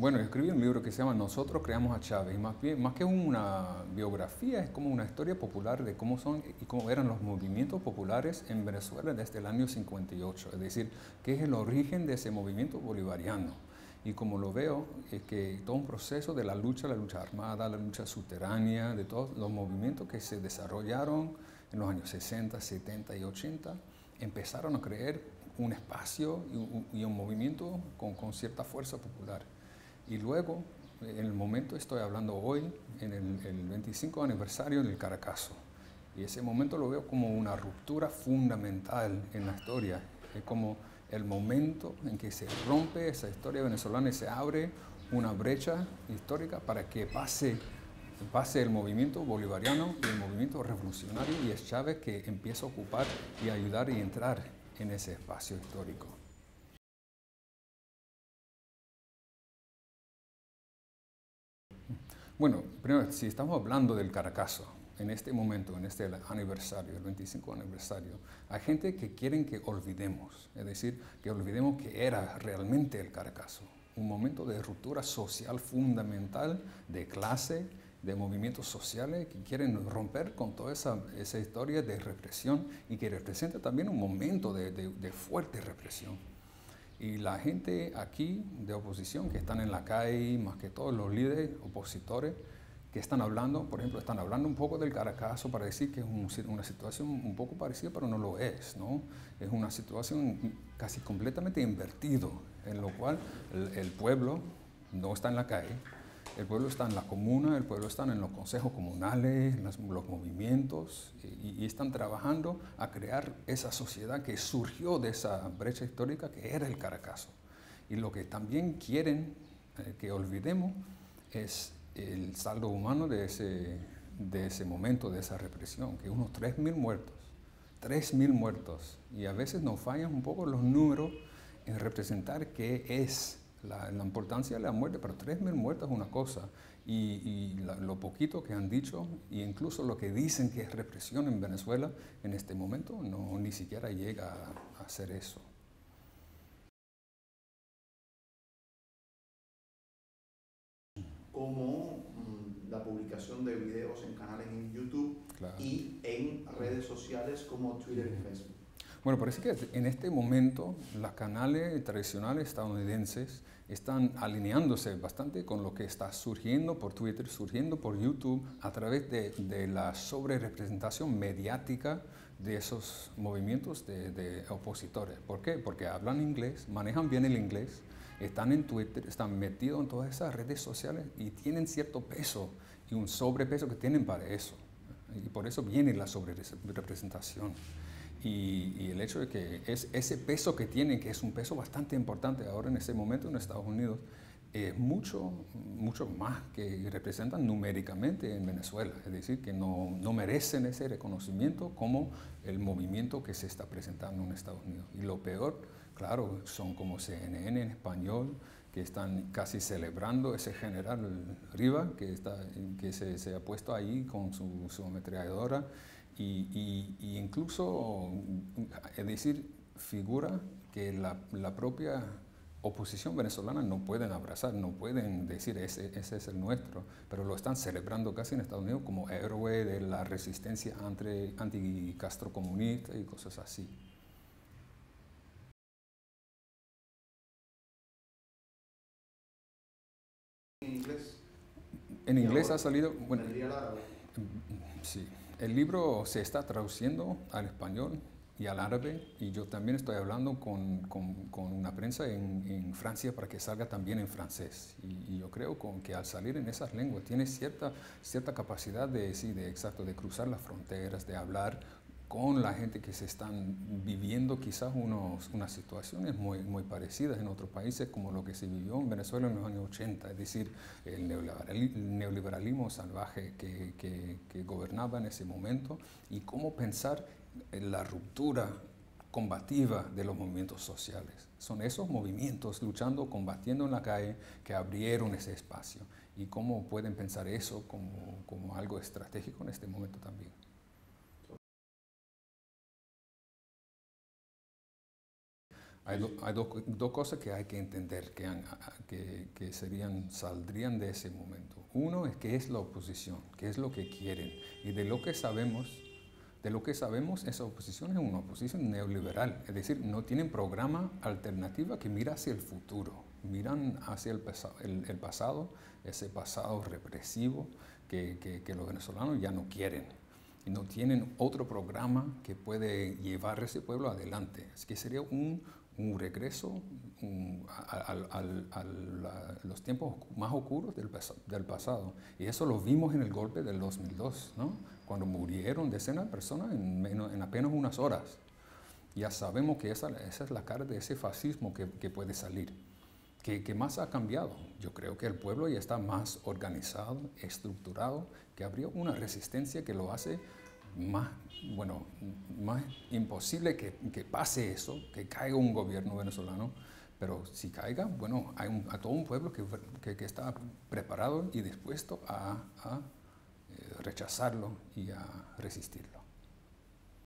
Bueno, yo escribí un libro que se llama Nosotros creamos a Chávez, y más que una biografía, es como una historia popular de cómo son y cómo eran los movimientos populares en Venezuela desde el año 58, es decir, qué es el origen de ese movimiento bolivariano. Y como lo veo, es que todo un proceso de la lucha armada, la lucha subterránea, de todos los movimientos que se desarrollaron en los años 60, 70 y 80, empezaron a crear un espacio y un movimiento con cierta fuerza popular. Y luego, en el momento, estoy hablando hoy, en el 25 aniversario del Caracazo. Y ese momento lo veo como una ruptura fundamental en la historia. Es como el momento en que se rompe esa historia venezolana y se abre una brecha histórica para que pase el movimiento bolivariano y el movimiento revolucionario, y es Chávez que empieza a ocupar y ayudar y entrar en ese espacio histórico. Bueno, primero, si estamos hablando del Caracazo, en este momento, en este aniversario, el 25 aniversario, hay gente que quieren que olvidemos, es decir, que olvidemos que era realmente el Caracazo, un momento de ruptura social fundamental, de clase, de movimientos sociales que quieren romper con toda esa historia de represión y que representa también un momento de fuerte represión. Y la gente aquí de oposición que están en la calle, más que todos los líderes opositores que están hablando, por ejemplo, están hablando un poco del Caracazo para decir que es una situación un poco parecida, pero no lo es, ¿no? Es una situación casi completamente invertido, en lo cual el pueblo no está en la calle, el pueblo está en la comuna, el pueblo está en los consejos comunales, los movimientos, y están trabajando a crear esa sociedad que surgió de esa brecha histórica que era el Caracazo. Y lo que también quieren que olvidemos es el saldo humano de ese momento, de esa represión, que unos 3.000 muertos, 3.000 muertos, y a veces nos fallan un poco los números en representar qué es la importancia de la muerte, pero 3.000 muertos es una cosa, y lo poquito que han dicho, e incluso lo que dicen que es represión en Venezuela en este momento, no, ni siquiera llega a hacer eso. Como la publicación de videos en canales en YouTube, claro, y en redes sociales como Twitter y Facebook. Bueno, parece que en este momento los canales tradicionales estadounidenses están alineándose bastante con lo que está surgiendo por Twitter, surgiendo por YouTube, a través de la sobrerepresentación mediática de esos movimientos de opositores. ¿Por qué? Porque hablan inglés, manejan bien el inglés, están en Twitter, están metidos en todas esas redes sociales y tienen cierto peso y un sobrepeso que tienen para eso. Y por eso viene la sobrerepresentación. Y el hecho de que ese peso que tienen, que es un peso bastante importante ahora en ese momento en Estados Unidos, es mucho más que representan numéricamente en Venezuela. Es decir, que no merecen ese reconocimiento como el movimiento que se está presentando en Estados Unidos. Y lo peor, claro, son como CNN en español, que están casi celebrando ese general Riva, que se ha puesto ahí con su ametralladora, y incluso, es decir, figura que la propia oposición venezolana no pueden abrazar, no pueden decir ese es el nuestro, pero lo están celebrando casi en Estados Unidos como héroe de la resistencia anti-Castro comunista y cosas así. ¿En inglés? En inglés ha salido, bueno, ¿Vendría al árabe? Sí, el libro se está traduciendo al español y al árabe, y yo también estoy hablando con una prensa en Francia para que salga también en francés. Y yo creo que al salir en esas lenguas tiene cierta capacidad de cruzar las fronteras, de hablar con la gente que se están viviendo quizás unas situaciones muy parecidas en otros países, como lo que se vivió en Venezuela en los años 80, es decir, el neoliberalismo salvaje que gobernaba en ese momento, y cómo pensar en la ruptura combativa de los movimientos sociales. Son esos movimientos luchando, combatiendo en la calle, que abrieron ese espacio, y cómo pueden pensar eso como algo estratégico en este momento también. Hay dos cosas que hay que entender que saldrían de ese momento. Uno es qué es la oposición, qué es lo que quieren. Y de lo que sabemos, esa oposición es una oposición neoliberal. Es decir, no tienen programa alternativa que mira hacia el futuro. Miran hacia el pasado, ese pasado represivo que los venezolanos ya no quieren. Y no tienen otro programa que puede llevar a ese pueblo adelante. Es que sería un regreso a los tiempos más oscuros del pasado. Y eso lo vimos en el golpe del 2002, ¿no? Cuando murieron decenas de personas en apenas unas horas. Ya sabemos que esa es la cara de ese fascismo que puede salir. ¿Qué más ha cambiado? Yo creo que el pueblo ya está más organizado, estructurado, que habría una resistencia que lo hace más imposible que pase eso, que caiga un gobierno venezolano, pero si caiga, bueno, hay todo un pueblo que está preparado y dispuesto a rechazarlo y a resistirlo.